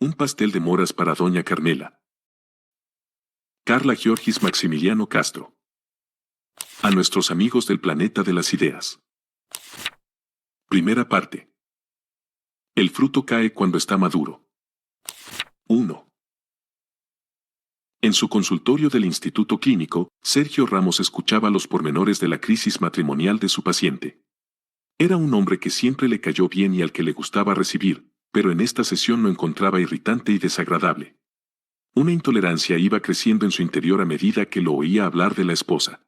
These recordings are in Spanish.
Un pastel de moras para doña Carmela. Carla Georgis Maximiliano Castro. A nuestros amigos del planeta de las ideas. Primera parte. El fruto cae cuando está maduro. 1. En su consultorio del Instituto Clínico, Sergio Ramos escuchaba los pormenores de la crisis matrimonial de su paciente. Era un hombre que siempre le cayó bien y al que le gustaba recibir, pero en esta sesión lo encontraba irritante y desagradable. Una intolerancia iba creciendo en su interior a medida que lo oía hablar de la esposa.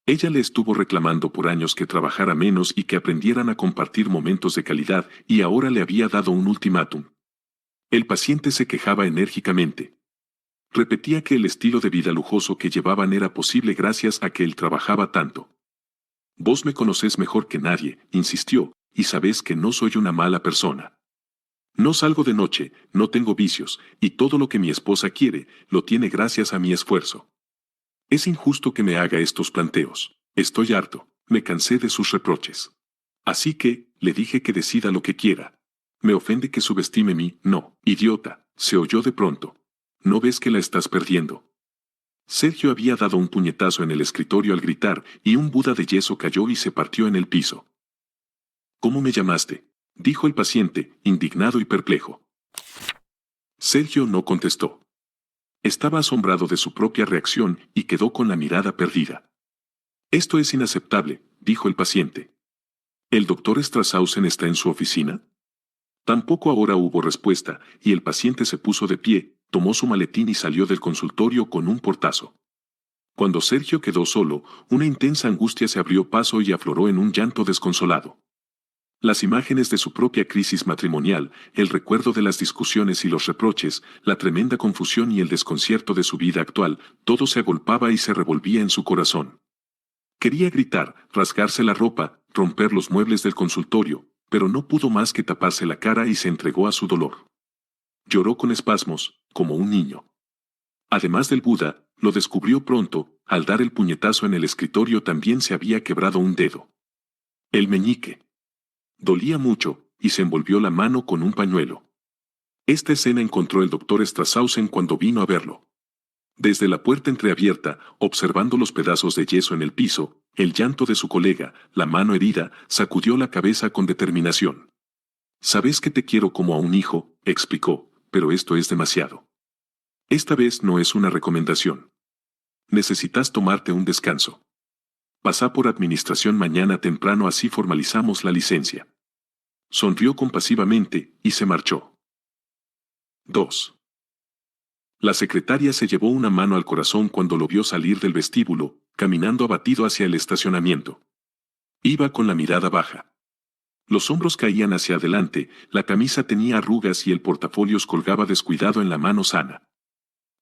Ella le estuvo reclamando por años que trabajara menos y que aprendieran a compartir momentos de calidad, y ahora le había dado un ultimátum. El paciente se quejaba enérgicamente. Repetía que el estilo de vida lujoso que llevaban era posible gracias a que él trabajaba tanto. Vos me conocés mejor que nadie, insistió, y sabés que no soy una mala persona. No salgo de noche, no tengo vicios, y todo lo que mi esposa quiere, lo tiene gracias a mi esfuerzo. Es injusto que me haga estos planteos. Estoy harto, me cansé de sus reproches. Así que, le dije que decida lo que quiera. Me ofende que subestime mi, no, idiota, se oyó de pronto. ¿No ves que la estás perdiendo? Sergio había dado un puñetazo en el escritorio al gritar, y un Buda de yeso cayó y se partió en el piso. ¿Cómo me llamaste?, dijo el paciente, indignado y perplejo. Sergio no contestó. Estaba asombrado de su propia reacción y quedó con la mirada perdida. Esto es inaceptable, dijo el paciente. ¿El doctor Strasshausen está en su oficina? Tampoco ahora hubo respuesta, y el paciente se puso de pie, tomó su maletín y salió del consultorio con un portazo. Cuando Sergio quedó solo, una intensa angustia se abrió paso y afloró en un llanto desconsolado. Las imágenes de su propia crisis matrimonial, el recuerdo de las discusiones y los reproches, la tremenda confusión y el desconcierto de su vida actual, todo se agolpaba y se revolvía en su corazón. Quería gritar, rasgarse la ropa, romper los muebles del consultorio, pero no pudo más que taparse la cara y se entregó a su dolor. Lloró con espasmos, como un niño. Además del Buda, lo descubrió pronto, al dar el puñetazo en el escritorio también se había quebrado un dedo. El meñique. Dolía mucho, y se envolvió la mano con un pañuelo. Esta escena encontró el doctor Strasshausen cuando vino a verlo. Desde la puerta entreabierta, observando los pedazos de yeso en el piso, el llanto de su colega, la mano herida, sacudió la cabeza con determinación. «Sabes que te quiero como a un hijo», explicó, «pero esto es demasiado. Esta vez no es una recomendación. Necesitas tomarte un descanso. Pasá por administración mañana temprano, así formalizamos la licencia». Sonrió compasivamente y se marchó. 2. La secretaria se llevó una mano al corazón cuando lo vio salir del vestíbulo, caminando abatido hacia el estacionamiento. Iba con la mirada baja. Los hombros caían hacia adelante, la camisa tenía arrugas y el portafolios colgaba descuidado en la mano sana.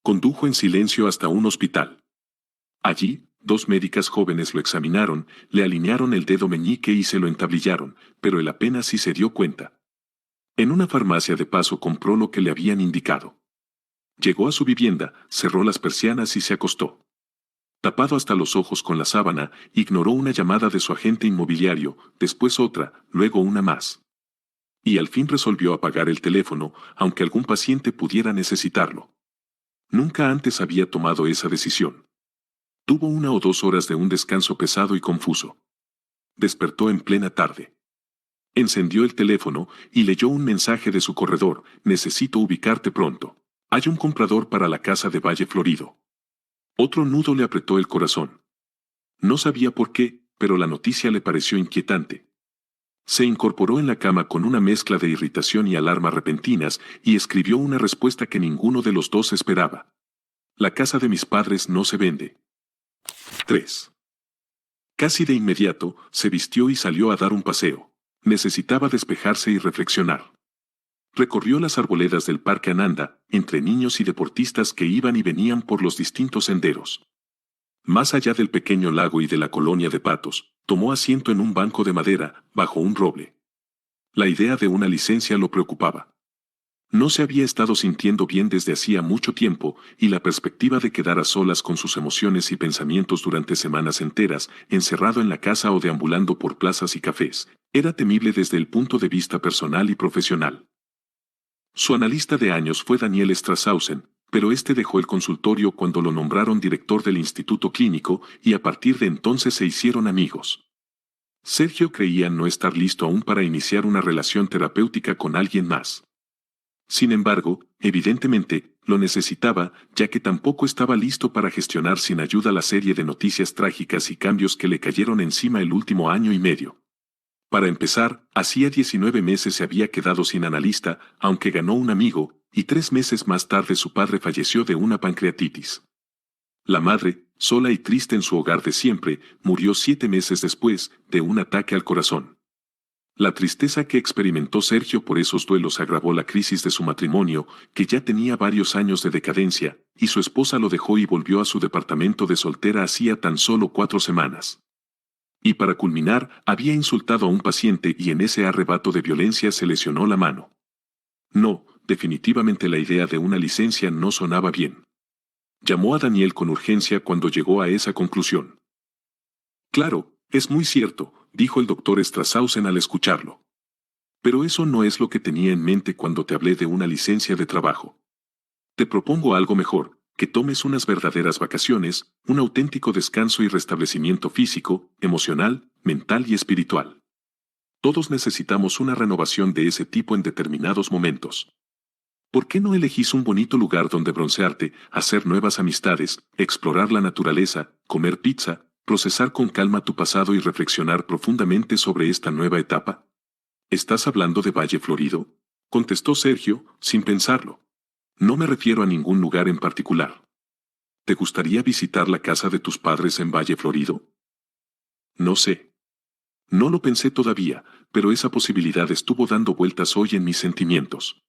Condujo en silencio hasta un hospital. Allí, 2 médicas jóvenes lo examinaron, le alinearon el dedo meñique y se lo entablillaron, pero él apenas sí se dio cuenta. En una farmacia de paso compró lo que le habían indicado. Llegó a su vivienda, cerró las persianas y se acostó. Tapado hasta los ojos con la sábana, ignoró una llamada de su agente inmobiliario, después otra, luego una más. Y al fin resolvió apagar el teléfono, aunque algún paciente pudiera necesitarlo. Nunca antes había tomado esa decisión. Tuvo 1 o 2 horas de un descanso pesado y confuso. Despertó en plena tarde. Encendió el teléfono y leyó un mensaje de su corredor: «Necesito ubicarte pronto. Hay un comprador para la casa de Valle Florido». Otro nudo le apretó el corazón. No sabía por qué, pero la noticia le pareció inquietante. Se incorporó en la cama con una mezcla de irritación y alarma repentinas y escribió una respuesta que ninguno de los dos esperaba. «La casa de mis padres no se vende». 3. Casi de inmediato, se vistió y salió a dar un paseo. Necesitaba despejarse y reflexionar. Recorrió las arboledas del Parque Ananda, entre niños y deportistas que iban y venían por los distintos senderos. Más allá del pequeño lago y de la colonia de patos, tomó asiento en un banco de madera, bajo un roble. La idea de una licencia lo preocupaba. No se había estado sintiendo bien desde hacía mucho tiempo, y la perspectiva de quedar a solas con sus emociones y pensamientos durante semanas enteras, encerrado en la casa o deambulando por plazas y cafés, era temible desde el punto de vista personal y profesional. Su analista de años fue Daniel Strasshausen, pero este dejó el consultorio cuando lo nombraron director del Instituto Clínico y a partir de entonces se hicieron amigos. Sergio creía no estar listo aún para iniciar una relación terapéutica con alguien más. Sin embargo, evidentemente, lo necesitaba, ya que tampoco estaba listo para gestionar sin ayuda la serie de noticias trágicas y cambios que le cayeron encima el último año y medio. Para empezar, hacía 19 meses se había quedado sin analista, aunque ganó un amigo, y 3 meses más tarde su padre falleció de una pancreatitis. La madre, sola y triste en su hogar de siempre, murió 7 meses después, de un ataque al corazón. La tristeza que experimentó Sergio por esos duelos agravó la crisis de su matrimonio, que ya tenía varios años de decadencia, y su esposa lo dejó y volvió a su departamento de soltera hacía tan solo 4 semanas. Y para culminar, había insultado a un paciente y en ese arrebato de violencia se lesionó la mano. No, definitivamente la idea de una licencia no sonaba bien. Llamó a Daniel con urgencia cuando llegó a esa conclusión. Claro, es muy cierto, dijo el doctor Strasshausen al escucharlo. Pero eso no es lo que tenía en mente cuando te hablé de una licencia de trabajo. Te propongo algo mejor, que tomes unas verdaderas vacaciones, un auténtico descanso y restablecimiento físico, emocional, mental y espiritual. Todos necesitamos una renovación de ese tipo en determinados momentos. ¿Por qué no elegís un bonito lugar donde broncearte, hacer nuevas amistades, explorar la naturaleza, comer pizza, procesar con calma tu pasado y reflexionar profundamente sobre esta nueva etapa? ¿Estás hablando de Valle Florido?, contestó Sergio, sin pensarlo. No me refiero a ningún lugar en particular. ¿Te gustaría visitar la casa de tus padres en Valle Florido? No sé. No lo pensé todavía, pero esa posibilidad estuvo dando vueltas hoy en mis sentimientos.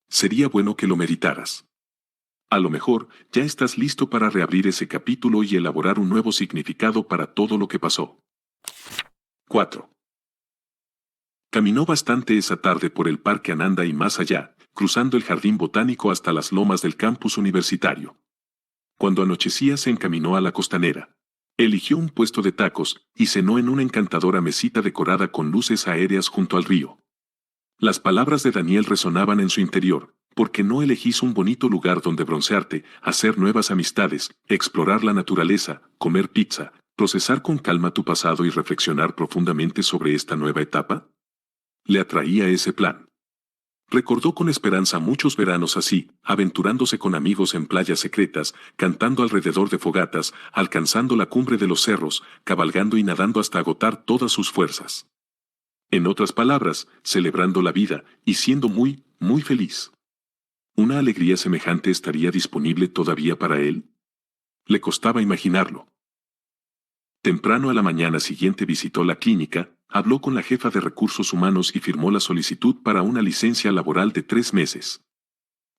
Sería bueno que lo meditaras. A lo mejor, ya estás listo para reabrir ese capítulo y elaborar un nuevo significado para todo lo que pasó. 4. Caminó bastante esa tarde por el Parque Ananda y más allá, cruzando el jardín botánico hasta las lomas del campus universitario. Cuando anochecía se encaminó a la costanera. Eligió un puesto de tacos y cenó en una encantadora mesita decorada con luces aéreas junto al río. Las palabras de Daniel resonaban en su interior. ¿Por qué no elegís un bonito lugar donde broncearte, hacer nuevas amistades, explorar la naturaleza, comer pizza, procesar con calma tu pasado y reflexionar profundamente sobre esta nueva etapa? Le atraía ese plan. Recordó con esperanza muchos veranos así, aventurándose con amigos en playas secretas, cantando alrededor de fogatas, alcanzando la cumbre de los cerros, cabalgando y nadando hasta agotar todas sus fuerzas. En otras palabras, celebrando la vida y siendo muy, muy feliz. ¿Una alegría semejante estaría disponible todavía para él? Le costaba imaginarlo. Temprano a la mañana siguiente visitó la clínica, habló con la jefa de recursos humanos y firmó la solicitud para una licencia laboral de 3 meses.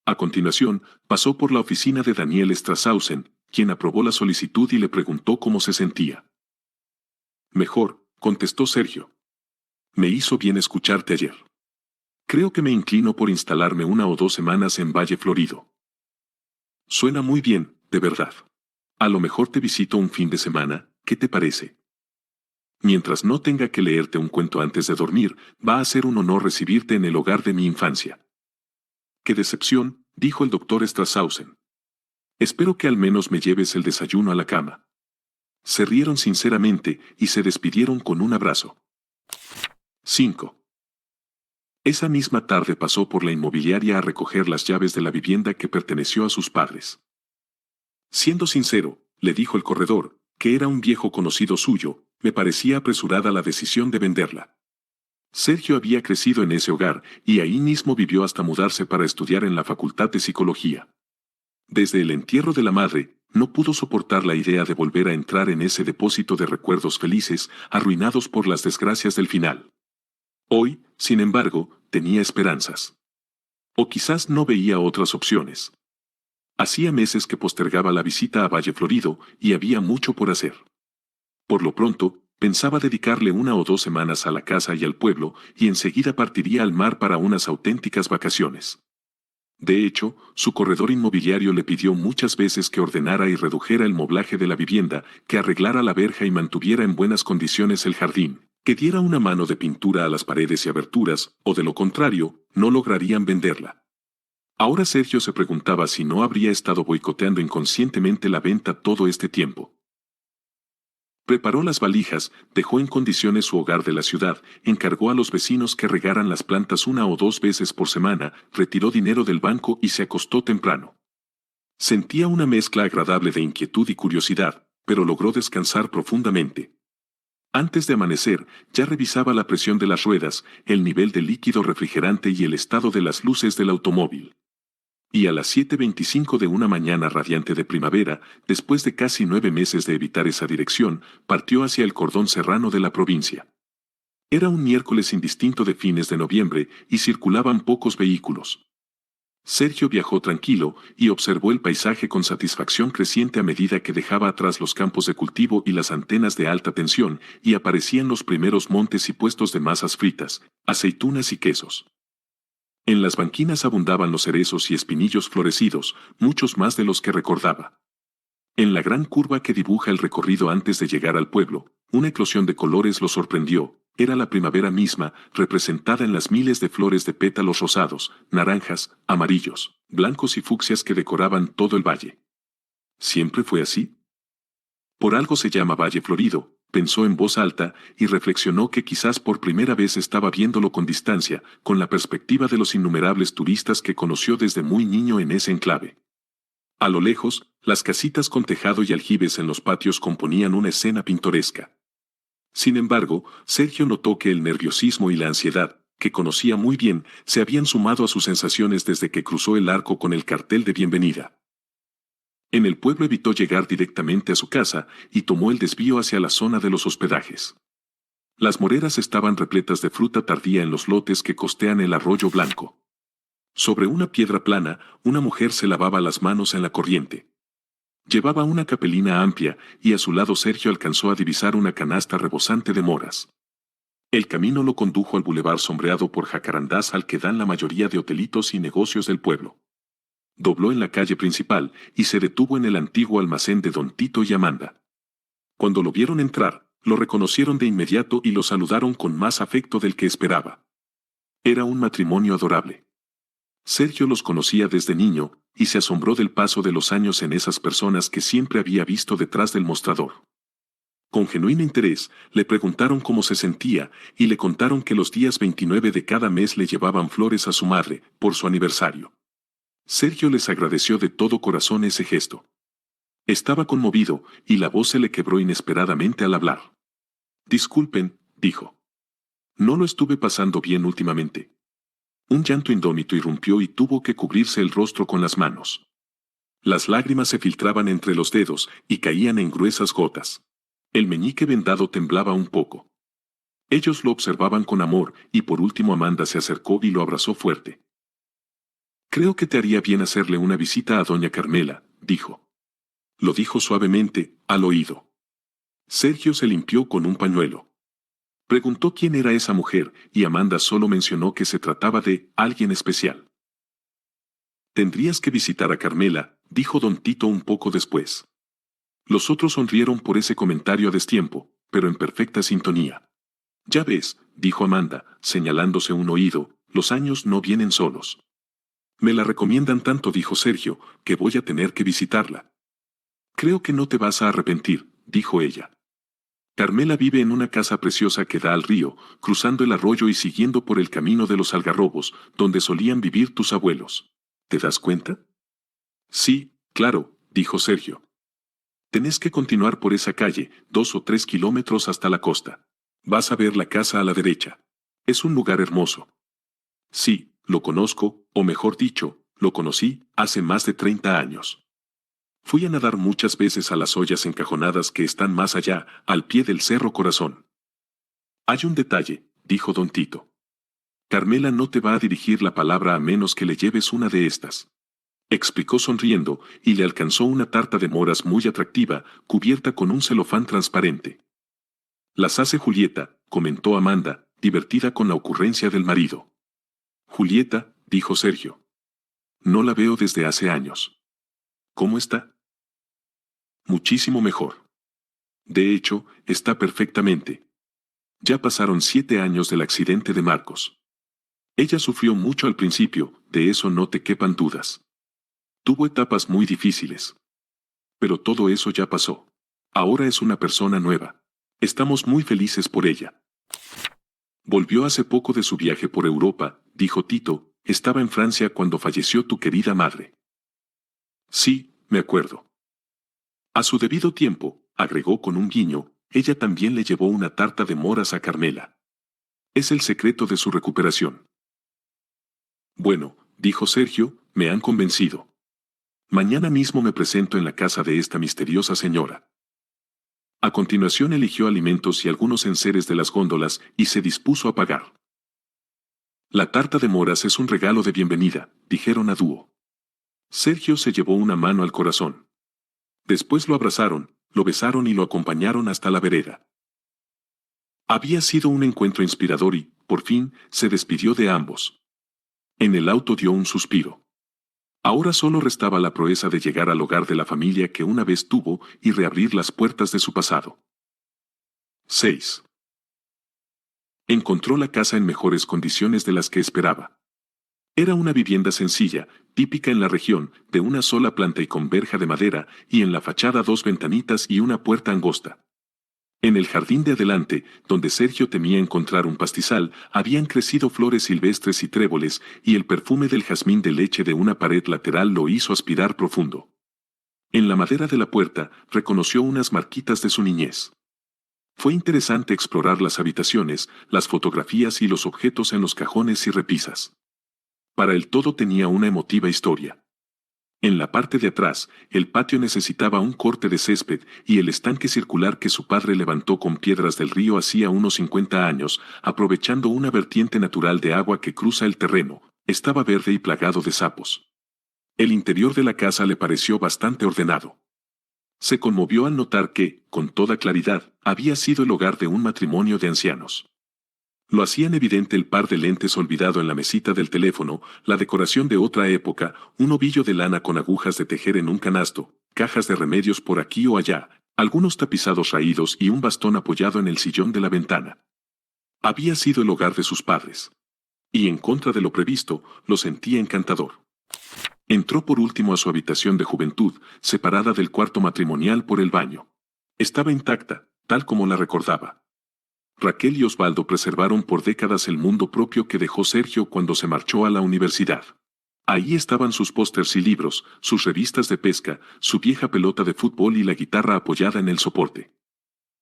A continuación, pasó por la oficina de Daniel Strasshausen, quien aprobó la solicitud y le preguntó cómo se sentía. Mejor, contestó Sergio. Me hizo bien escucharte ayer. Creo que me inclino por instalarme 1 o 2 semanas en Valle Florido. Suena muy bien, de verdad. A lo mejor te visito un fin de semana, ¿qué te parece? Mientras no tenga que leerte un cuento antes de dormir, va a ser un honor recibirte en el hogar de mi infancia. ¡Qué decepción!, dijo el doctor Strasshausen. Espero que al menos me lleves el desayuno a la cama. Se rieron sinceramente y se despidieron con un abrazo. 5. Esa misma tarde pasó por la inmobiliaria a recoger las llaves de la vivienda que perteneció a sus padres. Siendo sincero, le dijo el corredor, que era un viejo conocido suyo, me parecía apresurada la decisión de venderla. Sergio había crecido en ese hogar y ahí mismo vivió hasta mudarse para estudiar en la Facultad de Psicología. Desde el entierro de la madre, no pudo soportar la idea de volver a entrar en ese depósito de recuerdos felices, arruinados por las desgracias del final. Hoy, sin embargo, tenía esperanzas. O quizás no veía otras opciones. Hacía meses que postergaba la visita a Valle Florido y había mucho por hacer. Por lo pronto, pensaba dedicarle 1 o 2 semanas a la casa y al pueblo y enseguida partiría al mar para unas auténticas vacaciones. De hecho, su corredor inmobiliario le pidió muchas veces que ordenara y redujera el moblaje de la vivienda, que arreglara la verja y mantuviera en buenas condiciones el jardín. Que diera una mano de pintura a las paredes y aberturas, o de lo contrario, no lograrían venderla. Ahora Sergio se preguntaba si no habría estado boicoteando inconscientemente la venta todo este tiempo. Preparó las valijas, dejó en condiciones su hogar de la ciudad, encargó a los vecinos que regaran las plantas 1 o 2 veces por semana, retiró dinero del banco y se acostó temprano. Sentía una mezcla agradable de inquietud y curiosidad, pero logró descansar profundamente. Antes de amanecer, ya revisaba la presión de las ruedas, el nivel de líquido refrigerante y el estado de las luces del automóvil. Y a las 7:25 de una mañana radiante de primavera, después de casi 9 meses de evitar esa dirección, partió hacia el cordón serrano de la provincia. Era un miércoles indistinto de fines de noviembre y circulaban pocos vehículos. Sergio viajó tranquilo y observó el paisaje con satisfacción creciente a medida que dejaba atrás los campos de cultivo y las antenas de alta tensión y aparecían los primeros montes y puestos de masas fritas, aceitunas y quesos. En las banquinas abundaban los cerezos y espinillos florecidos, muchos más de los que recordaba. En la gran curva que dibuja el recorrido antes de llegar al pueblo, una eclosión de colores lo sorprendió. Era la primavera misma, representada en las miles de flores de pétalos rosados, naranjas, amarillos, blancos y fucsias que decoraban todo el valle. ¿Siempre fue así? Por algo se llama Valle Florido, pensó en voz alta, y reflexionó que quizás por primera vez estaba viéndolo con distancia, con la perspectiva de los innumerables turistas que conoció desde muy niño en ese enclave. A lo lejos, las casitas con tejado y aljibes en los patios componían una escena pintoresca. Sin embargo, Sergio notó que el nerviosismo y la ansiedad, que conocía muy bien, se habían sumado a sus sensaciones desde que cruzó el arco con el cartel de bienvenida. En el pueblo evitó llegar directamente a su casa y tomó el desvío hacia la zona de los hospedajes. Las moreras estaban repletas de fruta tardía en los lotes que costean el arroyo blanco. Sobre una piedra plana, una mujer se lavaba las manos en la corriente. Llevaba una capelina amplia, y a su lado Sergio alcanzó a divisar una canasta rebosante de moras. El camino lo condujo al bulevar sombreado por jacarandás al que dan la mayoría de hotelitos y negocios del pueblo. Dobló en la calle principal y se detuvo en el antiguo almacén de Don Tito y Amanda. Cuando lo vieron entrar, lo reconocieron de inmediato y lo saludaron con más afecto del que esperaba. Era un matrimonio adorable. Sergio los conocía desde niño, y se asombró del paso de los años en esas personas que siempre había visto detrás del mostrador. Con genuino interés, le preguntaron cómo se sentía, y le contaron que los días 29 de cada mes le llevaban flores a su madre, por su aniversario. Sergio les agradeció de todo corazón ese gesto. Estaba conmovido, y la voz se le quebró inesperadamente al hablar. Disculpen, dijo. No lo estuve pasando bien últimamente. Un llanto indómito irrumpió y tuvo que cubrirse el rostro con las manos. Las lágrimas se filtraban entre los dedos y caían en gruesas gotas. El meñique vendado temblaba un poco. Ellos lo observaban con amor, y por último Amanda se acercó y lo abrazó fuerte. Creo que te haría bien hacerle una visita a doña Carmela, dijo. Lo dijo suavemente, al oído. Sergio se limpió con un pañuelo. Preguntó quién era esa mujer, y Amanda solo mencionó que se trataba de alguien especial. Tendrías que visitar a Carmela, dijo don Tito un poco después. Los otros sonrieron por ese comentario a destiempo, pero en perfecta sintonía. Ya ves, dijo Amanda, señalándose un oído, los años no vienen solos. Me la recomiendan tanto, dijo Sergio, que voy a tener que visitarla. Creo que no te vas a arrepentir, dijo ella. Carmela vive en una casa preciosa que da al río, cruzando el arroyo y siguiendo por el camino de los algarrobos, donde solían vivir tus abuelos. ¿Te das cuenta? Sí, claro, dijo Sergio. Tenés que continuar por esa calle, 2 o 3 kilómetros hasta la costa. Vas a ver la casa a la derecha. Es un lugar hermoso. Sí, lo conozco, o mejor dicho, lo conocí, hace más de 30 años. Fui a nadar muchas veces a las ollas encajonadas que están más allá, al pie del Cerro Corazón. Hay un detalle, dijo don Tito. Carmela no te va a dirigir la palabra a menos que le lleves una de estas. Explicó sonriendo, y le alcanzó una tarta de moras muy atractiva, cubierta con un celofán transparente. Las hace Julieta, comentó Amanda, divertida con la ocurrencia del marido. Julieta, dijo Sergio. No la veo desde hace años. ¿Cómo está? Muchísimo mejor. De hecho, está perfectamente. Ya pasaron 7 años del accidente de Marcos. Ella sufrió mucho al principio, de eso no te quepan dudas. Tuvo etapas muy difíciles. Pero todo eso ya pasó. Ahora es una persona nueva. Estamos muy felices por ella. Volvió hace poco de su viaje por Europa, dijo Tito, estaba en Francia cuando falleció tu querida madre. Sí, me acuerdo. A su debido tiempo, agregó con un guiño, ella también le llevó una tarta de moras a Carmela. Es el secreto de su recuperación. Bueno, dijo Sergio, me han convencido. Mañana mismo me presento en la casa de esta misteriosa señora. A continuación eligió alimentos y algunos enseres de las góndolas y se dispuso a pagar. La tarta de moras es un regalo de bienvenida, dijeron a dúo. Sergio se llevó una mano al corazón. Después lo abrazaron, lo besaron y lo acompañaron hasta la vereda. Había sido un encuentro inspirador y, por fin, se despidió de ambos. En el auto dio un suspiro. Ahora solo restaba la proeza de llegar al hogar de la familia que una vez tuvo y reabrir las puertas de su pasado. 6. Encontró la casa en mejores condiciones de las que esperaba. Era una vivienda sencilla, típica en la región, de una sola planta y con verja de madera, y en la fachada 2 ventanitas y una puerta angosta. En el jardín de adelante, donde Sergio temía encontrar un pastizal, habían crecido flores silvestres y tréboles, y el perfume del jazmín de leche de una pared lateral lo hizo aspirar profundo. En la madera de la puerta, reconoció unas marquitas de su niñez. Fue interesante explorar las habitaciones, las fotografías y los objetos en los cajones y repisas. Para el todo tenía una emotiva historia. En la parte de atrás, el patio necesitaba un corte de césped y el estanque circular que su padre levantó con piedras del río hacía unos 50 años, aprovechando una vertiente natural de agua que cruza el terreno, estaba verde y plagado de sapos. El interior de la casa le pareció bastante ordenado. Se conmovió al notar que, con toda claridad, había sido el hogar de un matrimonio de ancianos. Lo hacían evidente el par de lentes olvidado en la mesita del teléfono, la decoración de otra época, un ovillo de lana con agujas de tejer en un canasto, cajas de remedios por aquí o allá, algunos tapizados raídos y un bastón apoyado en el sillón de la ventana. Había sido el hogar de sus padres. Y en contra de lo previsto, lo sentía encantador. Entró por último a su habitación de juventud, separada del cuarto matrimonial por el baño. Estaba intacta, tal como la recordaba. Raquel y Osvaldo preservaron por décadas el mundo propio que dejó Sergio cuando se marchó a la universidad. Ahí estaban sus pósters y libros, sus revistas de pesca, su vieja pelota de fútbol y la guitarra apoyada en el soporte.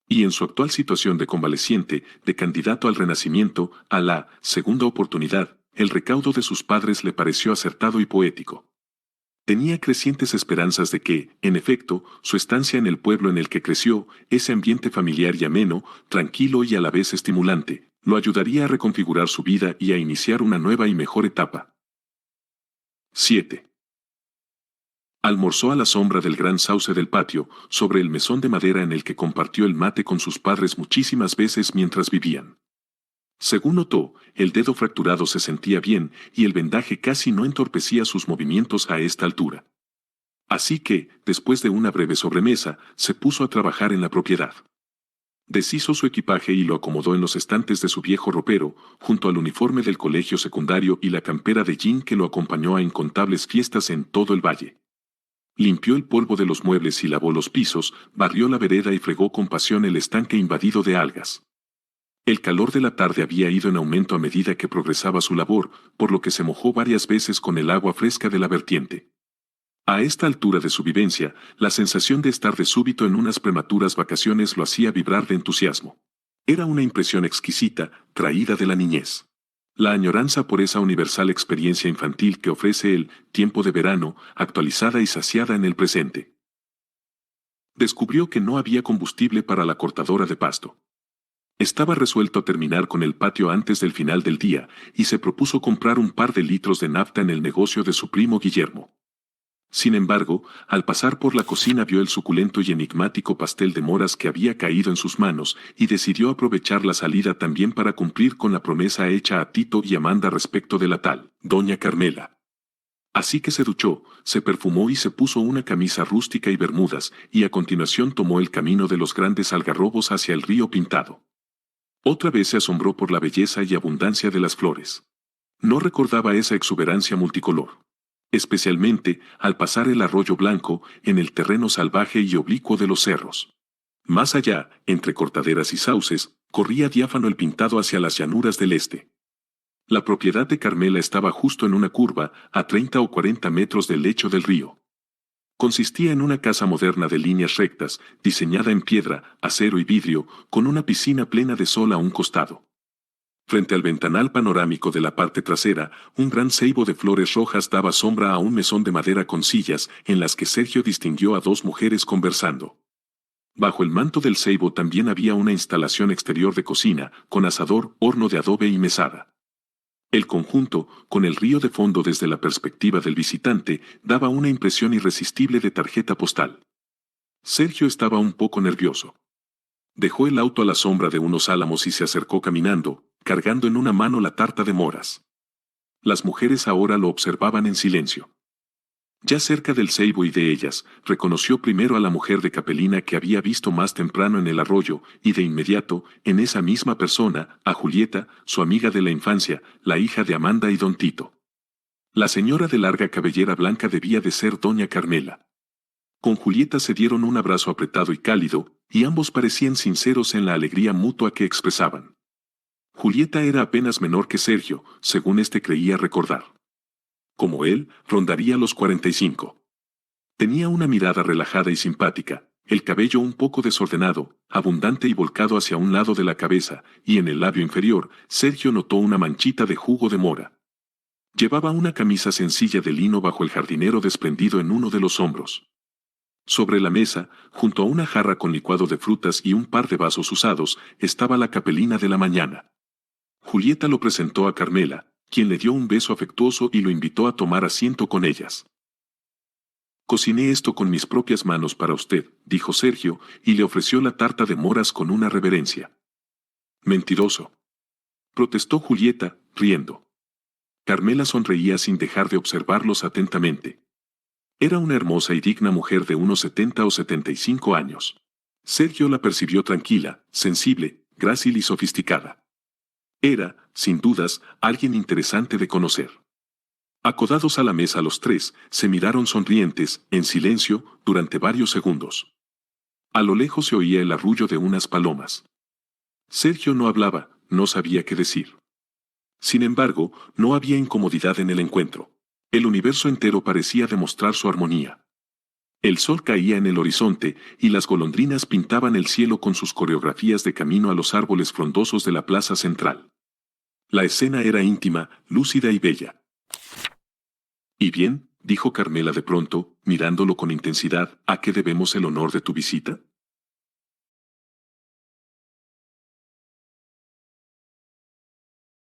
Y en su actual situación de convaleciente, de candidato al renacimiento, a la segunda oportunidad, el recaudo de sus padres le pareció acertado y poético. Tenía crecientes esperanzas de que, en efecto, su estancia en el pueblo en el que creció, ese ambiente familiar y ameno, tranquilo y a la vez estimulante, lo ayudaría a reconfigurar su vida y a iniciar una nueva y mejor etapa. 7. Almorzó a la sombra del gran sauce del patio, sobre el mesón de madera en el que compartió el mate con sus padres muchísimas veces mientras vivían. Según notó, el dedo fracturado se sentía bien y el vendaje casi no entorpecía sus movimientos a esta altura. Así que, después de una breve sobremesa, se puso a trabajar en la propiedad. Deshizo su equipaje y lo acomodó en los estantes de su viejo ropero, junto al uniforme del colegio secundario y la campera de jean que lo acompañó a incontables fiestas en todo el valle. Limpió el polvo de los muebles y lavó los pisos, barrió la vereda y fregó con pasión el estanque invadido de algas. El calor de la tarde había ido en aumento a medida que progresaba su labor, por lo que se mojó varias veces con el agua fresca de la vertiente. A esta altura de su vivencia, la sensación de estar de súbito en unas prematuras vacaciones lo hacía vibrar de entusiasmo. Era una impresión exquisita, traída de la niñez. La añoranza por esa universal experiencia infantil que ofrece el tiempo de verano, actualizada y saciada en el presente. Descubrió que no había combustible para la cortadora de pasto. Estaba resuelto a terminar con el patio antes del final del día, y se propuso comprar un par de litros de nafta en el negocio de su primo Guillermo. Sin embargo, al pasar por la cocina vio el suculento y enigmático pastel de moras que había caído en sus manos, y decidió aprovechar la salida también para cumplir con la promesa hecha a Tito y Amanda respecto de la tal doña Carmela. Así que se duchó, se perfumó y se puso una camisa rústica y bermudas, y a continuación tomó el camino de los grandes algarrobos hacia el río Pintado. Otra vez se asombró por la belleza y abundancia de las flores. No recordaba esa exuberancia multicolor. Especialmente al pasar el arroyo blanco en el terreno salvaje y oblicuo de los cerros. Más allá, entre cortaderas y sauces, corría diáfano el pintado hacia las llanuras del este. La propiedad de Carmela estaba justo en una curva, a 30 o 40 metros del lecho del río. Consistía en una casa moderna de líneas rectas, diseñada en piedra, acero y vidrio, con una piscina plena de sol a un costado. Frente al ventanal panorámico de la parte trasera, un gran ceibo de flores rojas daba sombra a un mesón de madera con sillas, en las que Sergio distinguió a dos mujeres conversando. Bajo el manto del ceibo también había una instalación exterior de cocina, con asador, horno de adobe y mesada. El conjunto, con el río de fondo desde la perspectiva del visitante, daba una impresión irresistible de tarjeta postal. Sergio estaba un poco nervioso. Dejó el auto a la sombra de unos álamos y se acercó caminando, cargando en una mano la tarta de moras. Las mujeres ahora lo observaban en silencio. Ya cerca del ceibo y de ellas, reconoció primero a la mujer de Capelina que había visto más temprano en el arroyo, y de inmediato, en esa misma persona, a Julieta, su amiga de la infancia, la hija de Amanda y don Tito. La señora de larga cabellera blanca debía de ser doña Carmela. Con Julieta se dieron un abrazo apretado y cálido, y ambos parecían sinceros en la alegría mutua que expresaban. Julieta era apenas menor que Sergio, según éste creía recordar. Como él, rondaría los 45. Tenía una mirada relajada y simpática, el cabello un poco desordenado, abundante y volcado hacia un lado de la cabeza, y en el labio inferior, Sergio notó una manchita de jugo de mora. Llevaba una camisa sencilla de lino bajo el jardinero desprendido en uno de los hombros. Sobre la mesa, junto a una jarra con licuado de frutas y un par de vasos usados, estaba la capelina de la mañana. Julieta lo presentó a Carmela, quien le dio un beso afectuoso y lo invitó a tomar asiento con ellas. «Cociné esto con mis propias manos para usted», dijo Sergio, y le ofreció la tarta de moras con una reverencia. «Mentiroso», protestó Julieta, riendo. Carmela sonreía sin dejar de observarlos atentamente. Era una hermosa y digna mujer de unos 70 o 75 años. Sergio la percibió tranquila, sensible, grácil y sofisticada. Era, sin dudas, alguien interesante de conocer. Acodados a la mesa los tres, se miraron sonrientes, en silencio, durante varios segundos. A lo lejos se oía el arrullo de unas palomas. Sergio no hablaba, no sabía qué decir. Sin embargo, no había incomodidad en el encuentro. El universo entero parecía demostrar su armonía. El sol caía en el horizonte, y las golondrinas pintaban el cielo con sus coreografías de camino a los árboles frondosos de la plaza central. La escena era íntima, lúcida y bella. «¿Y bien?», dijo Carmela de pronto, mirándolo con intensidad, «¿a qué debemos el honor de tu visita?».